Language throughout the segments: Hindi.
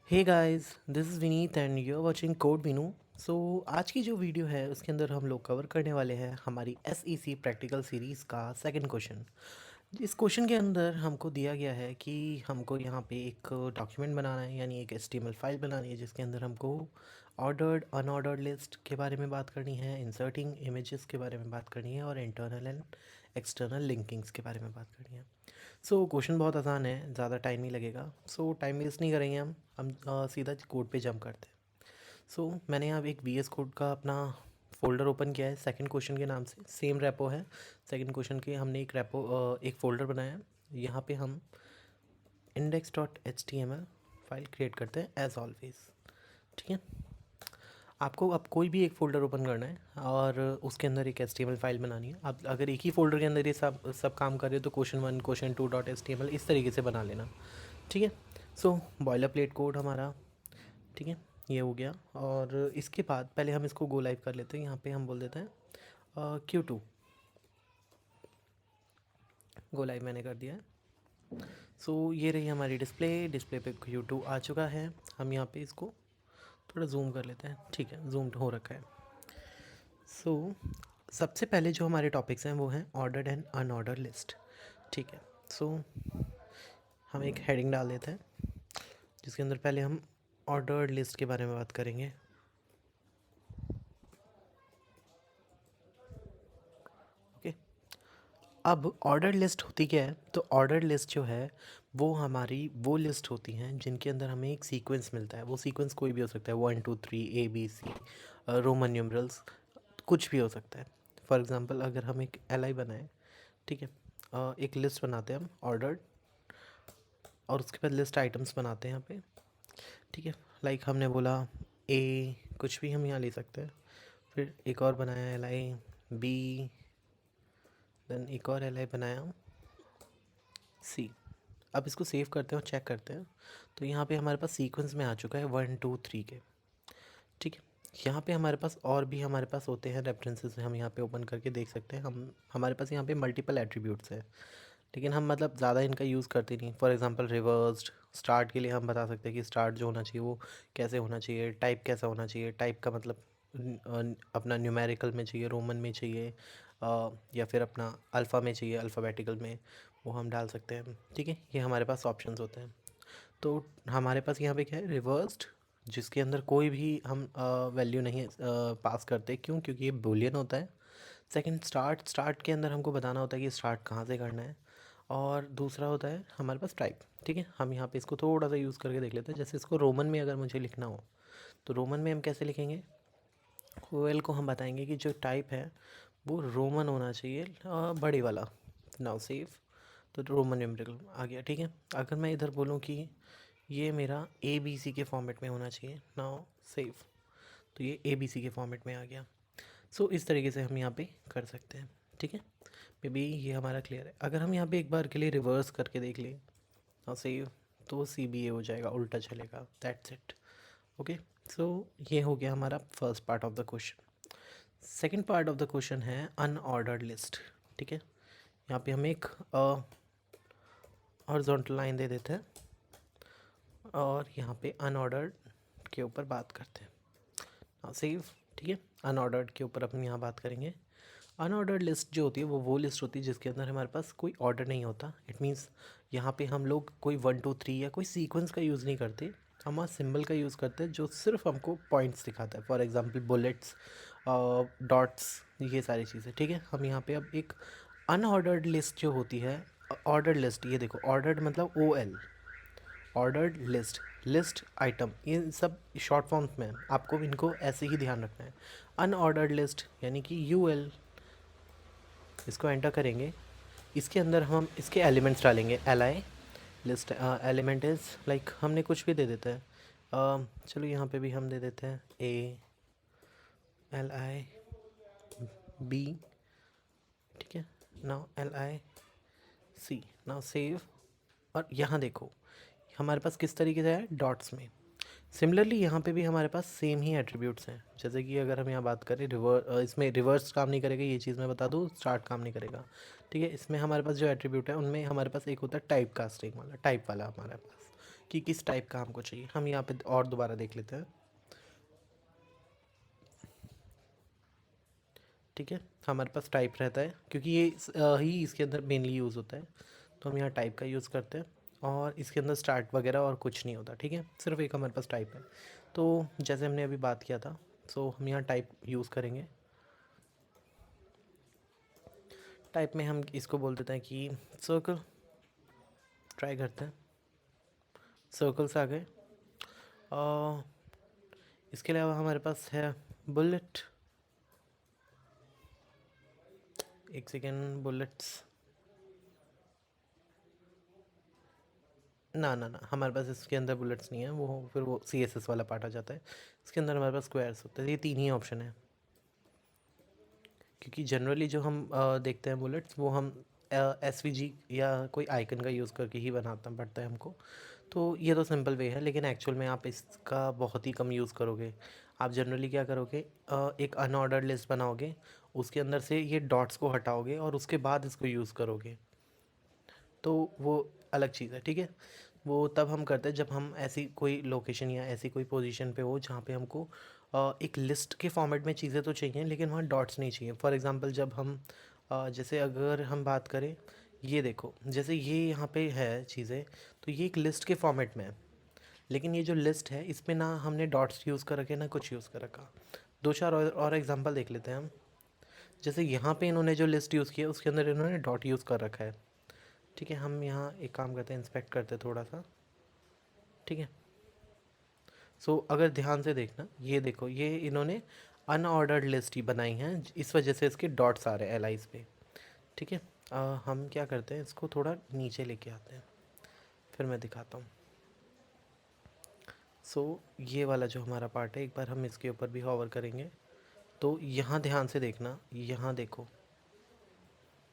Hey guys, this is Vineet and you are watching code Meenu. So आज की जो वीडियो है उसके अंदर हम लोग कवर करने वाले हैं हमारी एसईसी प्रैक्टिकल सीरीज़ का सेकंड क्वेश्चन। इस क्वेश्चन के अंदर हमको दिया गया है कि हमको यहाँ पे एक डॉक्यूमेंट बनाना है, यानी एक एचटीएमएल फाइल बनानी है जिसके अंदर हमको ऑर्डर्ड अनऑर्डर्ड लिस्ट के बारे में बात करनी है, इंसर्टिंग इमेजेस के बारे में बात करनी है और इंटरनल एंड एक्सटर्नल लिंकिंग्स के बारे में बात करनी है। सो क्वेश्चन बहुत आसान है, ज़्यादा टाइम नहीं लगेगा। सो टाइम वेस्ट नहीं करेंगे हम सीधा कोड पे जंप करते हैं। सो मैंने यहाँ एक वी एस कोड का अपना फोल्डर ओपन किया है सेकंड क्वेश्चन के नाम से, सेम रेपो है। सेकंड क्वेश्चन के हमने एक फ़ोल्डर बनाया है। यहाँ पे हम index.html फाइल क्रिएट करते हैं एज ऑलवेज। ठीक है, आपको अब कोई भी एक फ़ोल्डर ओपन करना है और उसके अंदर एक HTML फाइल बनानी है। आप अगर एक ही फ़ोल्डर के अंदर ये सब काम कर रहे हो तो क्वेश्चन 1 क्वेश्चन 2 डॉट HTML इस तरीके से बना लेना। ठीक है, सो बॉयलर प्लेट कोड हमारा, ठीक है, ये हो गया। और इसके बाद पहले हम इसको गो लाइव कर लेते हैं। यहाँ पे हम बोल देते हैं Q2 गो लाइव मैंने कर दिया है। सो ये रही हमारी डिस्प्ले पे Q2 आ चुका है। हम यहाँ पे इसको थोड़ा जूम कर लेते हैं। ठीक है, जूम हो रखा है। सो सबसे पहले जो हमारे टॉपिक्स हैं वो हैं ऑर्डर्ड एंड अनऑर्डर्ड लिस्ट। ठीक है, सो हम एक हेडिंग डाल देते हैं जिसके अंदर पहले हम ऑर्डर्ड लिस्ट के बारे में बात करेंगे। ओके, अब ऑर्डर्ड लिस्ट होती क्या है? तो ऑर्डर्ड लिस्ट जो है वो हमारी वो लिस्ट होती हैं जिनके अंदर हमें एक सीक्वेंस मिलता है। वो सीक्वेंस कोई भी हो सकता है, 1 2 3 ABC, रोमन न्यूमरल्स, कुछ भी हो सकता है। फॉर एग्ज़ाम्पल अगर हम एक LI बनाएं, ठीक है, एक लिस्ट बनाते हैं हम ऑर्डर्ड, और उसके बाद लिस्ट आइटम्स बनाते हैं यहाँ पे। ठीक है, लाइक हमने बोला A, कुछ भी हम यहाँ ले सकते हैं। फिर एक और बनाया LI B, देन एक और LI बनाया C। अब इसको सेव करते हैं और चेक करते हैं तो यहाँ पे हमारे पास सीक्वेंस में आ चुका है 1 2 3 के। ठीक है, यहाँ पे हमारे पास और भी हमारे पास होते हैं रेफरेंसेस, हम यहाँ पे ओपन करके देख सकते हैं। हमारे पास यहाँ पे मल्टीपल एट्रीब्यूट्स है, लेकिन हम मतलब ज़्यादा इनका यूज़ करते नहीं। फॉर एग्जांपल रिवर्स्ड स्टार्ट के लिए हम बता सकते हैं कि स्टार्ट जो होना चाहिए वो कैसे होना चाहिए, टाइप कैसा होना चाहिए, टाइप का मतलब अपना न्यूमेरिकल में चाहिए, रोमन में चाहिए, या फिर अपना अल्फ़ा में चाहिए, अल्फ़ाबेटिकल में, वो हम डाल सकते हैं। ठीक है, ये हमारे पास ऑप्शंस होते हैं। तो हमारे पास यहाँ पे क्या है, रिवर्स्ड, जिसके अंदर कोई भी हम वैल्यू नहीं पास करते। क्यों? क्योंकि ये बूलियन होता है। सेकंड स्टार्ट के अंदर हमको बताना होता है कि स्टार्ट कहाँ से करना है। और दूसरा होता है हमारे पास टाइप। ठीक है, हम यहाँ पे इसको थोड़ा सा यूज़ करके देख लेते हैं। जैसे इसको रोमन में अगर मुझे लिखना हो तो रोमन में हम कैसे लिखेंगे? OL को हम बताएंगे कि जो टाइप है वो रोमन होना चाहिए, बड़ी वाला। नाउ सेव, तो रोमन न्यूमेरिकल आ गया। ठीक है, अगर मैं इधर बोलूँ कि ये मेरा ABC के फॉर्मेट में होना चाहिए, नाउ सेव, तो ये ABC के फॉर्मेट में आ गया। सो इस तरीके से हम यहाँ पे कर सकते हैं। ठीक है, मे बी ये हमारा क्लियर है। अगर हम यहाँ पे एक बार के लिए रिवर्स करके देख लें और सेव, तो CBA हो जाएगा, उल्टा चलेगा। That's it. ओके, सो ये हो गया हमारा first part of the question. Second part of the question है अनऑर्डर्ड लिस्ट। ठीक है, यहाँ पे हम एक हॉरिजॉन्टल लाइन दे देते हैं और यहाँ पे अनऑर्डर्ड के ऊपर बात करते हैं। सेव। ठीक है, अनऑर्डर्ड के ऊपर अपन यहाँ बात करेंगे। अनऑर्डर्ड लिस्ट जो होती है वो लिस्ट होती है जिसके अंदर हमारे पास कोई ऑर्डर नहीं होता। इट मीन्स यहाँ पे हम लोग कोई 1 2 3 या कोई सीक्वेंस का यूज़ नहीं करते। हम सिंबल का यूज़ करते हैं जो सिर्फ हमको पॉइंट्स दिखाता है। फॉर एग्जांपल बुलेट्स, डॉट्स, ये सारी चीज़ें। ठीक है, हम यहाँ पे अब एक अनऑर्डर्ड लिस्ट जो होती है, ऑर्डर्ड लिस्ट, ये देखो ऑर्डर्ड मतलब OL, ordered list, list item, ये सब शॉर्ट फॉर्म्स में है। आपको इनको ऐसे ही ध्यान रखना है। अनऑर्डर्ड लिस्ट यानी कि UL, इसको एंटर करेंगे। इसके अंदर हम इसके एलिमेंट्स डालेंगे। LI list element is like हमने कुछ भी दे देता है। चलो यहाँ पे भी हम दे देते हैं ALI B। ठीक है, नाउ LIC, नाउ सेव। और यहाँ देखो हमारे पास किस तरीके से है, डॉट्स में। सिमिलरली यहाँ पे भी हमारे पास सेम ही एट्रीब्यूट्स हैं। जैसे कि अगर हम यहाँ बात करें इसमें रिवर्स काम नहीं करेगा, ये चीज़ मैं बता दूँ, स्टार्ट काम नहीं करेगा। ठीक है, इसमें हमारे पास जो एट्रीब्यूट है उनमें हमारे पास एक होता है टाइप कास्टिंग वाला, टाइप वाला हमारे पास। कि किस टाइप का हमको चाहिए। हम यहाँ पे और दोबारा देख लेते हैं, ठीक है। हमारे पास टाइप रहता है क्योंकि ये ही इसके अंदर मेनली यूज़ होता है, तो हम यहाँ टाइप का यूज़ करते हैं। और इसके अंदर स्टार्ट वगैरह और कुछ नहीं होता, ठीक है, सिर्फ एक हमारे पास टाइप है। तो जैसे हमने अभी बात किया था, सो हम यहाँ टाइप यूज़ करेंगे। टाइप में हम इसको बोल देते हैं कि सर्कल, ट्राई करते हैं, सर्कल्स आ गए। और इसके अलावा हमारे पास है बुलेट, एक सेकेंड, बुलेट्स, ना हमारे पास इसके अंदर बुलेट्स नहीं है, वो फिर वो सी एस एस वाला पार्ट आ जाता है। इसके अंदर हमारे पास स्क्वायर्स होते हैं, ये तीन ही ऑप्शन है। क्योंकि जनरली जो हम देखते हैं बुलेट्स, वो हम एस वी जी या कोई आइकन का यूज़ करके ही बनाना पड़ता है हमको। तो ये तो सिंपल वे है, लेकिन एक्चुअल में आप इसका बहुत ही कम यूज़ करोगे। आप जनरली क्या करोगे, एक अनऑर्डर्ड लिस्ट बनाओगे, उसके अंदर से ये डॉट्स को हटाओगे और उसके बाद इसको यूज़ करोगे, तो वो अलग चीज़ है, ठीक है। वो तब हम करते हैं जब हम ऐसी कोई लोकेशन या ऐसी कोई पोजीशन पे हो जहाँ पे हमको एक लिस्ट के फॉर्मेट में चीज़ें तो चाहिए लेकिन वहाँ डॉट्स नहीं चाहिए। फॉर एग्जांपल जब हम जैसे अगर हम बात करें, ये देखो, जैसे ये यहाँ पे है चीज़ें, तो ये एक लिस्ट के फॉर्मेट में है, लेकिन ये जो लिस्ट है इसमें ना हमने डॉट्स यूज़ कर रखे ना कुछ यूज़ कर रखा। दो चार और एग्जांपल देख लेते हैं हम। जैसे यहाँ पे इन्होंने जो लिस्ट यूज़ की है उसके अंदर इन्होंने डॉट यूज़ कर रखा है, ठीक है। हम यहाँ एक काम करते हैं, इंस्पेक्ट करते हैं थोड़ा सा, ठीक है। सो अगर ध्यान से देखना, ये देखो, ये इन्होंने अनऑर्डर्ड लिस्ट ही बनाई है, इस वजह से इसके डॉट्स आ रहे हैं एलाइज पे, ठीक है। हम क्या करते हैं, इसको थोड़ा नीचे लेके आते हैं, फिर मैं दिखाता हूँ। सो ये वाला जो हमारा पार्ट है, एक बार हम इसके ऊपर भी हॉवर करेंगे, तो यहाँ ध्यान से देखना, यहाँ देखो,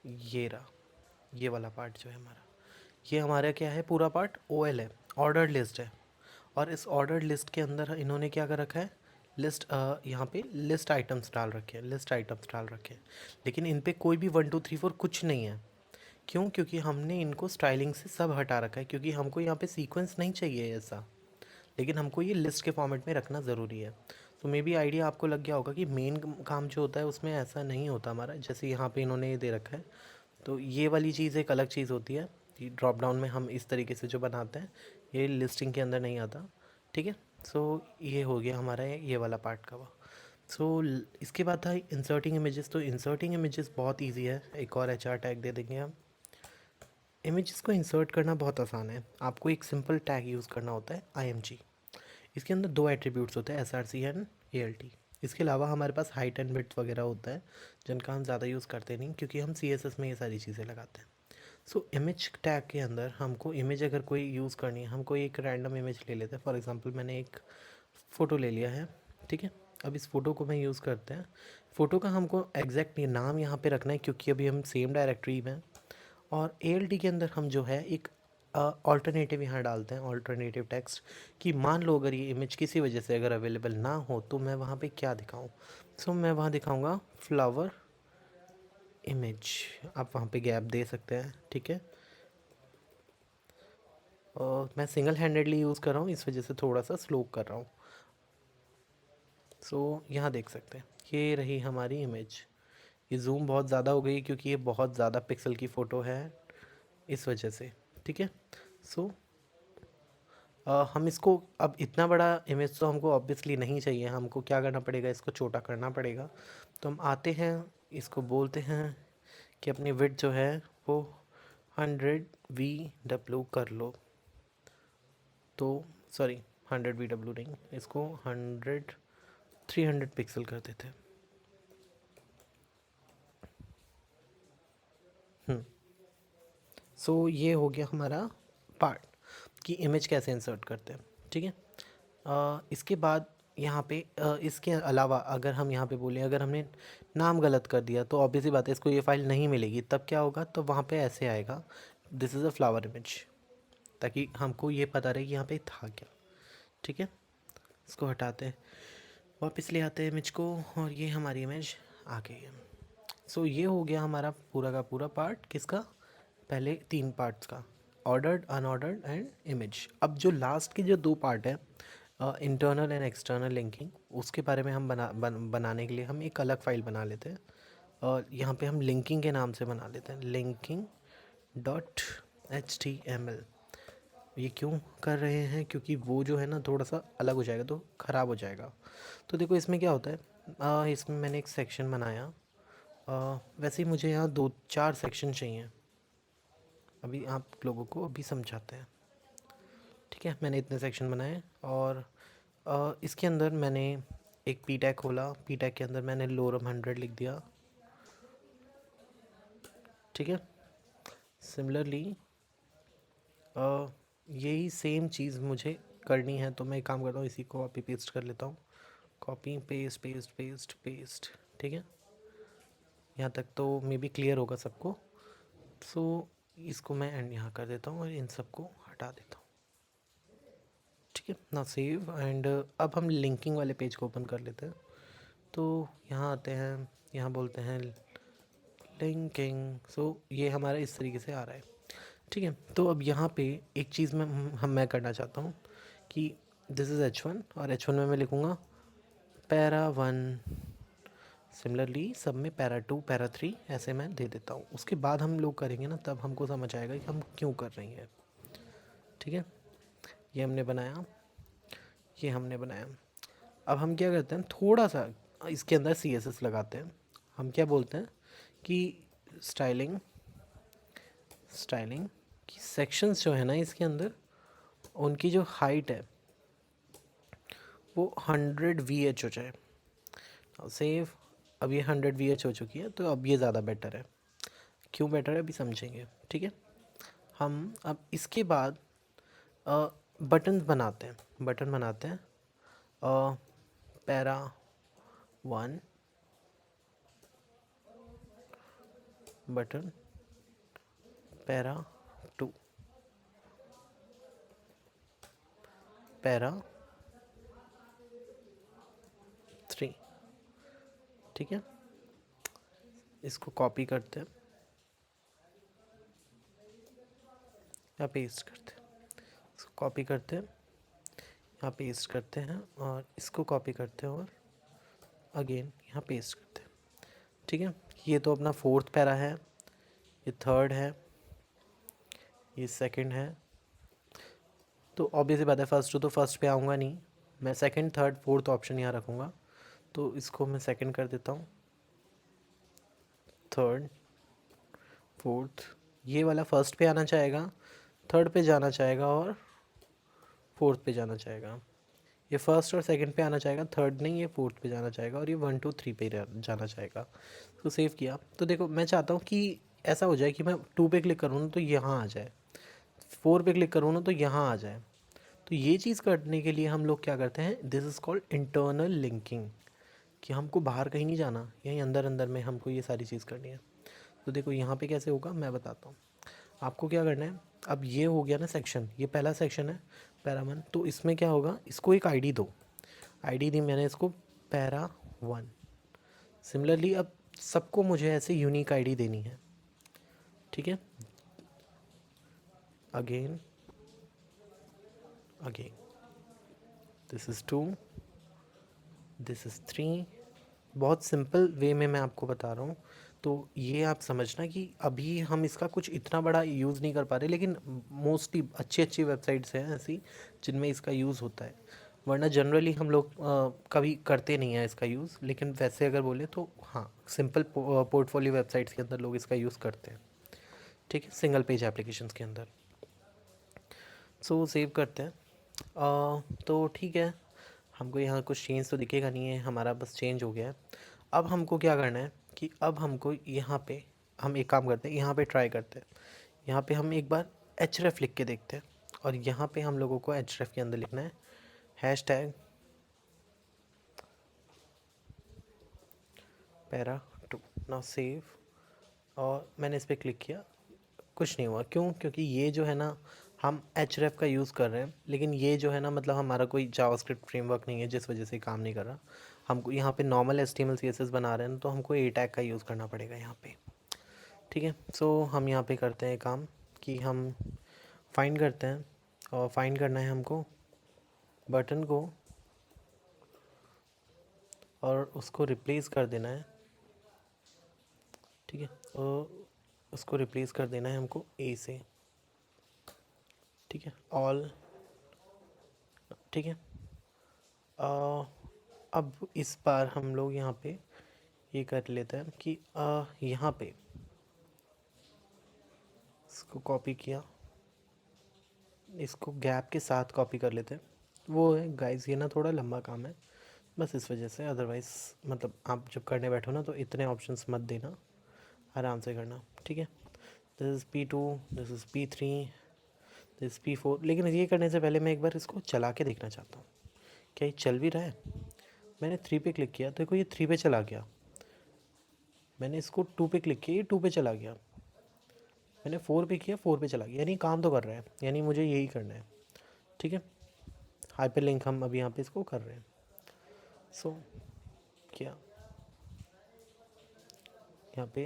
ये रहा, ये वाला पार्ट जो है हमारा, ये हमारा क्या है, पूरा पार्ट ओ एल है, ऑर्डर्ड लिस्ट है। और इस ऑर्डर्ड लिस्ट के अंदर इन्होंने क्या कर रखा है, लिस्ट, यहाँ पे लिस्ट आइटम्स डाल रखे हैं, लिस्ट आइटम्स डाल रखे हैं, लेकिन इन पे कोई भी 1 2 3 4 कुछ नहीं है। क्यों? क्योंकि हमने इनको स्टाइलिंग से सब हटा रखा है, क्योंकि हमको यहाँ पे सीक्वेंस नहीं चाहिए ऐसा, लेकिन हमको ये लिस्ट के फॉर्मेट में रखना ज़रूरी है। तो मे बी आइडिया आपको लग गया होगा कि मेन काम जो होता है उसमें ऐसा नहीं होता हमारा, जैसे यहाँ पे इन्होंने ये दे रखा है। तो ये वाली चीज़ एक अलग चीज़ होती है कि ड्रॉप डाउन में हम इस तरीके से जो बनाते हैं, ये लिस्टिंग के अंदर नहीं आता, ठीक है। सो ये हो गया हमारा ये वाला पार्ट का। सो इसके बाद था इंसर्टिंग इमेजेस। तो इंसर्टिंग इमेजेस बहुत इजी है, एक और एच आर टैग दे देंगे हम। इमेजेस को इंसर्ट करना बहुत आसान है, आपको एक सिंपल टैग यूज़ करना होता है, आई एम जी। इसके अंदर दो एट्रीब्यूट्स होते हैं, S R C and A L T. इसके अलावा हमारे पास हाइट एंड विड्थ वगैरह होता है, जिनका हम ज़्यादा यूज़ करते नहीं क्योंकि हम सी एस एस में ये सारी चीज़ें लगाते हैं। सो इमेज टैग के अंदर हमको इमेज अगर कोई यूज़ करनी है, हम कोई एक रैंडम इमेज ले लेते हैं। फॉर एग्जांपल मैंने एक फ़ोटो ले लिया है, ठीक है। अब इस फ़ोटो को मैं यूज़ करते हैं, फ़ोटो का हमको एग्जैक्ट नाम यहाँ पे रखना है क्योंकि अभी हम सेम डायरेक्टरी में। और ए एल टी के अंदर हम जो है एक ऑल्टरनेटिव यहाँ डालते हैं, ऑल्टरनेटिव टेक्स्ट, कि मान लो अगर ये इमेज किसी वजह से अगर अवेलेबल ना हो तो मैं वहाँ पे क्या दिखाऊँ। सो मैं वहाँ दिखाऊँगा फ्लावर इमेज, आप वहाँ पे गैप दे सकते हैं, ठीक है। और मैं सिंगल हैंडेडली यूज़ कर रहा हूँ, इस वजह से थोड़ा सा स्लो कर रहा हूँ। सो यहाँ देख सकते हैं, ये रही हमारी इमेज। ये जूम बहुत ज़्यादा हो गई क्योंकि ये बहुत ज़्यादा पिक्सल की फ़ोटो है, इस वजह से, ठीक है। सो हम इसको, अब इतना बड़ा इमेज तो हमको ऑब्वियसली नहीं चाहिए, हमको क्या करना पड़ेगा, इसको छोटा करना पड़ेगा। तो हम आते हैं, इसको बोलते हैं कि अपनी विड्थ जो है वो 100 वी डब्ल्यू कर लो। तो सॉरी, 100 वी डब्ल्यू नहीं, इसको 300 पिक्सल कर देते हैं। सो ये हो गया हमारा पार्ट कि इमेज कैसे इंसर्ट करते हैं, ठीक है। इसके बाद यहाँ पे इसके अलावा अगर हम यहाँ पे बोलें, अगर हमने नाम गलत कर दिया तो ऑब्वियसली बात है इसको ये फ़ाइल नहीं मिलेगी। तब क्या होगा, तो वहाँ पे ऐसे आएगा, this is a flower image, ताकि हमको ये पता रहे कि यहाँ पे था क्या, ठीक है। इसको हटाते हैं, वापस ले आते हैं इमेज को, और ये हमारी इमेज आ गई है। सो ये हो गया हमारा पूरा का पूरा पार्ट, किसका, पहले 3 पार्ट्स का। Ordered, unordered and image. अब जो लास्ट के जो दो पार्ट है, इंटरनल एंड एक्सटर्नल लिंकिंग, उसके बारे में हम बनाने के लिए हम एक अलग फाइल बना लेते हैं और यहाँ पे हम लिंकिंग के नाम से बना लेते हैं, लिंकिंग डॉट HTML। ये क्यों कर रहे हैं? क्योंकि वो जो है ना थोड़ा सा अलग हो जाएगा तो ख़राब हो जाएगा। तो देखो इसमें क्या होता है, इसमें मैंने एक सेक्शन बनाया। वैसे ही मुझे यहाँ 2-4 सेक्शन चाहिए, अभी आप लोगों को अभी समझाते हैं। ठीक है, मैंने इतने सेक्शन बनाए और इसके अंदर मैंने एक पी टैग खोला। पी टैग के अंदर मैंने लोरम 100 लिख दिया। ठीक है, सिमिलरली यही सेम चीज़ मुझे करनी है, तो मैं एक काम करता हूँ, इसी को कॉपी पेस्ट कर लेता हूँ। Copy paste paste paste paste. ठीक है, यहाँ तक तो मे बी क्लियर होगा सबको। सो इसको मैं एंड यहाँ कर देता हूँ और इन सबको हटा देता हूँ। ठीक है ना, सेव एंड अब हम लिंकिंग वाले पेज को ओपन कर लेते हैं। तो यहाँ आते हैं, यहाँ बोलते हैं लिंकिंग। सो ये हमारा इस तरीके से आ रहा है। ठीक है, तो अब यहाँ पे एक चीज़ मैं करना चाहता हूँ कि दिस इज़ H1 और H1 में मैं लिखूँगा para1। सिमिलरली सब में para2 para3 ऐसे मैं दे देता हूँ। उसके बाद हम लोग करेंगे ना, तब हमको समझ आएगा कि हम क्यों कर रहे हैं। ठीक है, ये हमने बनाया, ये हमने बनाया। अब हम क्या करते हैं, थोड़ा सा इसके अंदर CSS लगाते हैं। हम क्या बोलते हैं कि स्टाइलिंग स्टाइलिंग की सेक्शंस जो है ना इसके अंदर, उनकी जो हाइट है वो 100 VH हो जाए। सेव। अब ये 100 VH हो चुकी है, तो अब ये ज़्यादा बेटर है। क्यों बेटर है अभी समझेंगे। ठीक है, हम अब इसके बाद बटन बनाते हैं। बटन बनाते हैं para1 बटन, para2 para3। ठीक है, इसको कॉपी करते हैं या पेस्ट करते हैं। इसको कॉपी करते हैं, यहाँ पेस्ट करते हैं, और इसको कॉपी करते हैं और अगेन यहाँ पेस्ट करते हैं। ठीक है, ये तो अपना 4th पैरा है, ये 3rd है, ये 2nd है। तो ऑब्वियसली बात है, फर्स्ट तो फर्स्ट पे आऊँगा नहीं, मैं 2nd 3rd 4th ऑप्शन यहाँ रखूँगा। तो इसको मैं 2nd कर देता हूँ, 3rd 4th। ये वाला फर्स्ट पे आना चाहेगा, 3rd पे जाना चाहेगा और 4th पे जाना चाहेगा। ये फर्स्ट और 2nd पे आना चाहेगा, 3rd नहीं, ये 4th पे जाना चाहेगा, और ये 1 2 3 पे जाना चाहेगा। तो सेव किया। तो देखो मैं चाहता हूँ कि ऐसा हो जाए कि मैं 2 पे क्लिक करूँ ना तो यहाँ आ जाए, 4 पे क्लिक करूँ ना तो यहाँ आ जाए। तो ये चीज़ करने के लिए हम लोग क्या करते हैं, this is called internal linking, कि हमको बाहर कहीं नहीं जाना, यहीं अंदर अंदर में हमको ये सारी चीज़ करनी है। तो देखो यहाँ पे कैसे होगा मैं बताता हूँ। आपको क्या करना है, अब ये हो गया ना सेक्शन, ये पहला सेक्शन है para1। तो इसमें क्या होगा, इसको एक आईडी दो। आईडी दी मैंने इसको para1। सिमिलरली अब सबको मुझे ऐसे यूनिक आईडी देनी है। ठीक है, again again, this is 2, this is 3। बहुत सिंपल वे में मैं आपको बता रहा हूँ। तो ये आप समझना कि अभी हम इसका कुछ इतना बड़ा यूज़ नहीं कर पा रहे, लेकिन मोस्टली अच्छी अच्छी वेबसाइट्स हैं ऐसी जिनमें इसका यूज़ होता है, वरना जनरली हम लोग कभी करते नहीं हैं इसका यूज़। लेकिन वैसे अगर बोले तो हाँ, सिंपल पोर्टफोलियो वेबसाइट्स के अंदर लोग इसका यूज़ करते हैं। ठीक है, सिंगल पेज एप्लीकेशंस के अंदर। सो सेव करते हैं। तो ठीक है, हमको यहाँ कुछ चेंज तो दिखेगा नहीं है, हमारा बस चेंज हो गया है। अब हमको क्या करना है कि अब हमको यहाँ पे हम एक काम करते हैं, यहाँ पे ट्राई करते हैं। यहाँ पे हम एक बार href लिख के देखते हैं, और यहाँ पे हम लोगों को href के अंदर लिखना है #para2। Now save. और मैंने इस पर क्लिक किया, कुछ नहीं हुआ। क्यों? क्योंकि ये जो है ना, हम href का यूज़ कर रहे हैं, लेकिन ये जो है ना मतलब हमारा कोई जावास्क्रिप्ट फ्रेमवर्क नहीं है, जिस वजह से काम नहीं कर रहा। हमको यहाँ पे नॉर्मल HTML CSS बना रहे हैं, तो हमको a टैग का यूज़ करना पड़ेगा यहाँ पे। ठीक है, सो हम यहाँ पे करते हैं काम कि हम फाइंड करते हैं, और फाइंड करना है हमको बटन को, और उसको रिप्लेस कर देना है, ठीक है। और उसको रिप्लेस कर देना है हमको ए से, ठीक है, ऑल, ठीक है। अब इस बार हम लोग यहाँ पे ये कर लेते हैं कि यहाँ पे इसको कॉपी किया, इसको गैप के साथ कॉपी कर लेते हैं। वो है गाइस, ये ना थोड़ा लंबा काम है, बस इस वजह से। अदरवाइज़ मतलब आप जब करने बैठो ना तो इतने ऑप्शंस मत देना, आराम से करना, ठीक है। This is P2, this is P3, this is P4। लेकिन ये करने से पहले मैं एक बार इसको चला के देखना चाहता हूँ, क्या ये चल भी रहा है। मैंने 3 पे क्लिक किया, देखो ये 3 पे चला गया। मैंने इसको 2 पे क्लिक किया, ये 2 पे चला गया। मैंने 4 पे किया, 4 पे चला गया, यानी काम तो कर रहा है, यानी मुझे यही करना है, ठीक है। हाइपर लिंक हम अभी यहाँ पे इसको कर रहे हैं। सो क्या यहाँ पे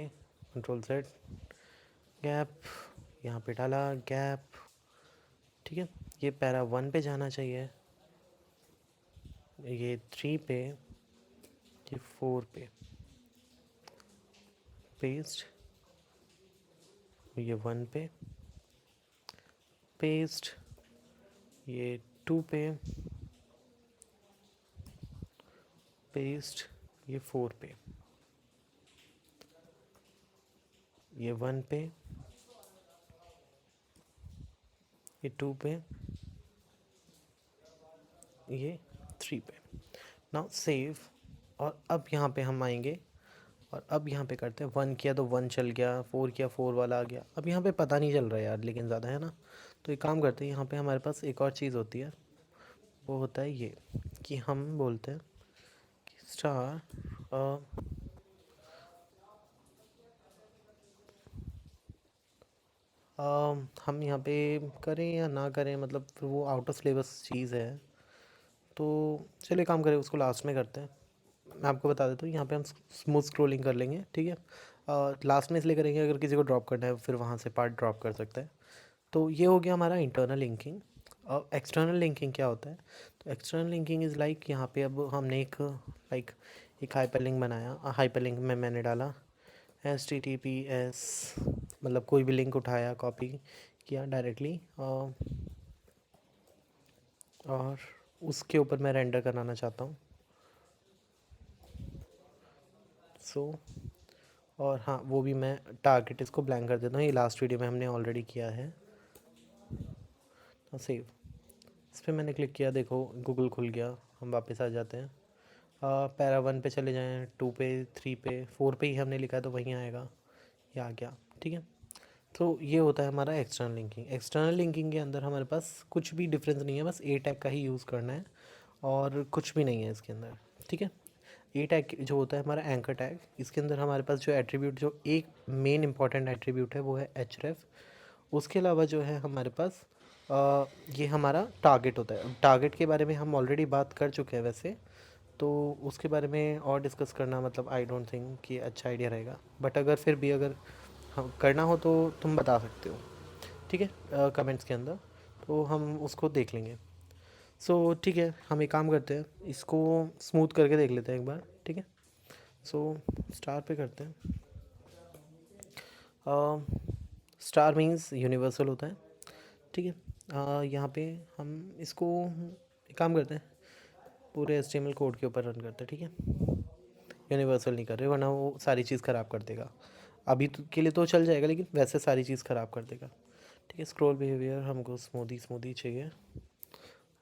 कंट्रोल सेट गैप, यहाँ पे डाला गैप, ठीक है। ये पैरा 1 पे जाना चाहिए, ये 3 पे, ये 4 पे, पेस्ट, ये 1 पे, पेस्ट, ये 2 पे, पेस्ट, ये 4 पे, ये 1 पे, ये 2 पे, ये 3 पे। Now save. और अब यहाँ पे हम आएंगे, और अब यहाँ पे करते हैं 1 किया तो 1 चल गया, 4 किया 4 वाला आ गया। अब यहाँ पे पता नहीं चल रहा है यार, लेकिन ज़्यादा है ना, तो एक काम करते हैं, यहाँ पे हमारे पास एक और चीज़ होती है, वो होता है ये कि हम बोलते हैं कि स्टार हम यहाँ पे करें या ना करें, मतलब फिर वो आउट ऑफ सिलेबस चीज़ है, तो चलिए काम करें, उसको लास्ट में करते हैं। मैं आपको बता देता हूँ, यहाँ पे हम स्मूथ स्क्रोलिंग कर लेंगे, ठीक है। लास्ट में इसलिए करेंगे, अगर किसी को ड्रॉप करना है फिर वहाँ से पार्ट ड्रॉप कर सकता है। तो ये हो गया हमारा इंटरनल लिंकिंग। अब एक्सटर्नल लिंकिंग क्या होता है, तो एक्सटर्नल लिंकिंग इज़ लाइक, यहाँ पे अब हमने एक हाइपरलिंक बनाया, हाइपरलिंक में मैंने डाला HTTPS, मतलब कोई भी लिंक उठाया, कॉपी किया डायरेक्टली, और उसके ऊपर मैं रेंडर कराना चाहता हूँ। सो और हाँ, वो भी मैं टारगेट इसको ब्लैंक कर देता हूँ, ये लास्ट वीडियो में हमने ऑलरेडी किया है। सेव, इस पर मैंने क्लिक किया, देखो गूगल खुल गया। हम वापस आ जाते हैं, पैरा 1 पे चले जाएं, 2 पे, 3 पे, 4 पे ही हमने लिखा है तो वहीं आएगा, ये आ गया, ठीक है। तो ये होता है हमारा एक्सटर्नल लिंकिंग। एक्सटर्नल लिंकिंग के अंदर हमारे पास कुछ भी डिफरेंस नहीं है, बस ए टैग का ही यूज़ करना है, और कुछ भी नहीं है इसके अंदर, ठीक है। ए टैग जो होता है हमारा एंकर टैग, इसके अंदर हमारे पास जो एट्रीब्यूट, जो एक मेन इंपॉर्टेंट एट्रीब्यूट है वो है href। उसके अलावा जो है हमारे पास ये हमारा टारगेट होता है। टारगेट के बारे में हम ऑलरेडी बात कर चुके हैं वैसे, तो उसके बारे में और डिस्कस करना मतलब आई डोंट थिंक कि अच्छा आइडिया रहेगा, बट अगर फिर भी अगर हम करना हो तो तुम बता सकते हो, ठीक है, कमेंट्स के अंदर, तो हम उसको देख लेंगे। सो ठीक है, हम एक काम करते हैं, इसको स्मूथ करके देख लेते हैं एक बार, ठीक है। सो स्टार पे करते हैं। स्टार मीन्स यूनिवर्सल होता है, ठीक है। यहाँ पे हम इसको एक काम करते हैं, पूरे HTML कोड के ऊपर रन करते हैं, ठीक है। यूनिवर्सल नहीं कर रहे, वरना वो सारी चीज़ ख़राब कर देगा। अभी तो के लिए तो चल जाएगा, लेकिन वैसे सारी चीज़ ख़राब कर देगा, ठीक है। स्क्रॉल बिहेवियर हमको स्मूदी चाहिए,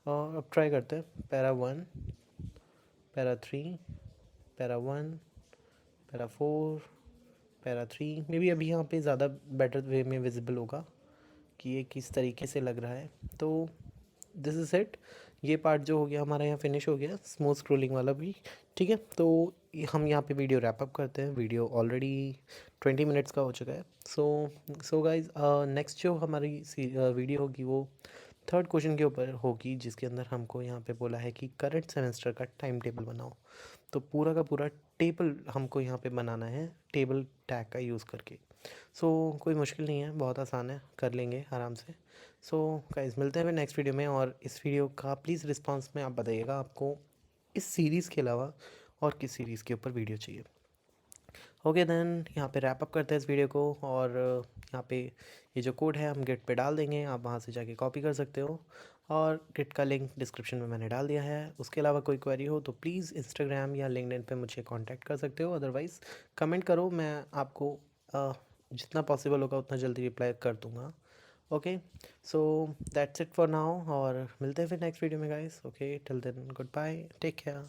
और अब ट्राई करते हैं para 1, para 3, para 1, para 4, para 3। May be अभी यहाँ पे ज़्यादा बेटर वे में विजिबल होगा कि ये किस तरीके से लग रहा है। तो दिस इज़ इट, ये पार्ट जो हो गया हमारा यहाँ फिनिश हो गया, स्मूथ स्क्रोलिंग वाला भी, ठीक है। तो हम यहाँ पे वीडियो रैप अप करते हैं, वीडियो ऑलरेडी 20 मिनट्स का हो चुका है। सो गाइज, नेक्स्ट जो हमारी वीडियो होगी वो थर्ड क्वेश्चन के ऊपर होगी, जिसके अंदर हमको यहाँ पे बोला है कि करंट सेमेस्टर का टाइम टेबल बनाओ। तो पूरा का पूरा टेबल हमको यहाँ पे बनाना है, टेबल टैग का यूज़ करके। कोई मुश्किल नहीं है, बहुत आसान है, कर लेंगे आराम से। सो गाइस मिलते हैं फिर नेक्स्ट वीडियो में, और इस वीडियो का प्लीज़ रिस्पॉन्स में आप बताइएगा आपको इस सीरीज़ के अलावा और किस सीरीज़ के ऊपर वीडियो चाहिए। ओके देन यहाँ पे रैप अप करते हैं इस वीडियो को, और यहाँ पे ये जो कोड है हम गिट पे डाल देंगे, आप वहाँ से जाके कॉपी कर सकते हो, और गिट का लिंक डिस्क्रिप्शन में मैंने डाल दिया है। उसके अलावा कोई क्वेरी हो तो प्लीज़ इंस्टाग्राम या लिंक्डइन पे मुझे कांटेक्ट कर सकते हो, अदरवाइज़ कमेंट करो, मैं आपको जितना पॉसिबल होगा उतना जल्दी रिप्लाई कर दूँगा। Okay, so that's it for now, और मिलते हैं फिर नेक्स्ट वीडियो में guys. Okay, till then goodbye, take care.